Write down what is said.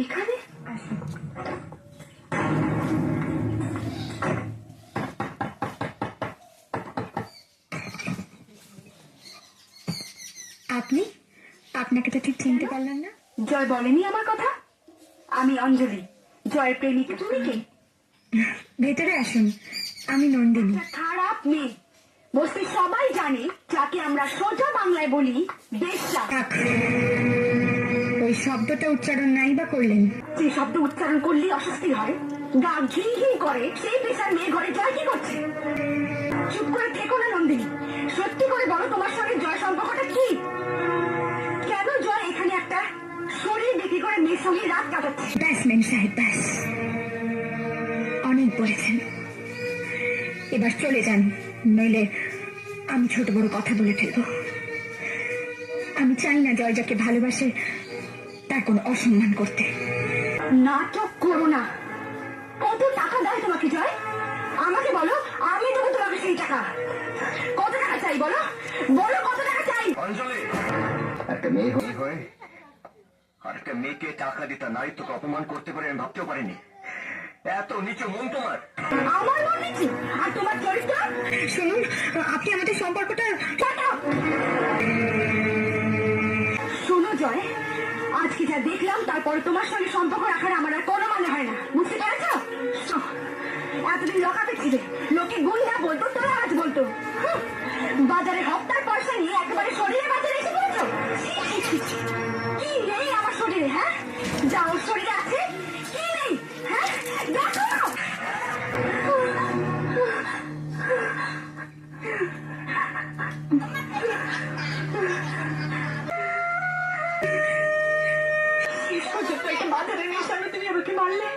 এখানে আপনি? আপনাকে তো ঠিক চিনতে পারলাম না। জয় বলেনি আমার কথা? আমি অঞ্জলি, জয়ের প্রেমিকা। তুমি কে? ভেতরে আসুন, আমি নন্দিনী। একটা খারাপ মেয়ে। বস্তির সবাই জানে, যাকে আমরা সোজা বাংলায় বলি বেশ্যা। থাক, ওই শব্দটা উচ্চারণ নাই বা করলেন। যে শব্দ উচ্চারণ করলেই অস্বস্তি হয়, গা ঘি ঘি করে, সেই পেশার মেয়ে ঘরে জয় কি করছে? চুপ করে থেকো না নন্দিনী, সত্যি করে বলো তোমার সঙ্গে জয় সম্পর্কটা কি? কেন জয় এখানে একটা শরীর বিক্রি করে মেয়ের সঙ্গে রাত কাটাচ্ছে? ব্যাস মেম সাহেব, ব্যাস, অনেক বলেছেন, এবার চলে যান, নইলে আমি ছোট বড় কথা বলে ফেলবো। আমি চাই না জয় যাকে ভালোবাসে তার কোনো অসম্মান করতে। নাটক করো না। কত টাকা দেয় তোমাকে জয়? আমাকে বলো, আমি দেবো তোমাকে সেই টাকা। কত টাকা চাই বলো, বলো কত টাকা চাই? অঞ্জলি, একটা মেয়ে হয়ে আর একটা মেয়েকে টাকা দিতে নারীত্বকে অপমান করতে পারে আমি ভাবতেও পারিনি। এত নিচু মন তোমার। আমার মন নিচ্ছি আর তোমার চরিত্র। শুনুন, আপনি আমাদের সম্পর্কটা। Shut up! শোনো জয়, আজকে যা দেখলাম তারপরে তোমার সঙ্গে সম্পর্ক রাখার আমার আর কোনো মানে হয় না, বুঝতে পেরেছ? এতদিন লকাতে ছিলে, লোকে গুন্ডা বলতো, তোরা আজ বলতো। বাজারে হপ্তার পয়সা নিয়ে একেবারে শরীরে বাজারে এসে পড়েছো। কি নেই আমার শরীরে? হ্যাঁ, যা ওর শরীরে আছে কি নেই? হ্যাঁ, দেখো। শেষ পর্যন্ত একটা বাজারের মেয়ের সামনে তুমি আমাকে মারলে।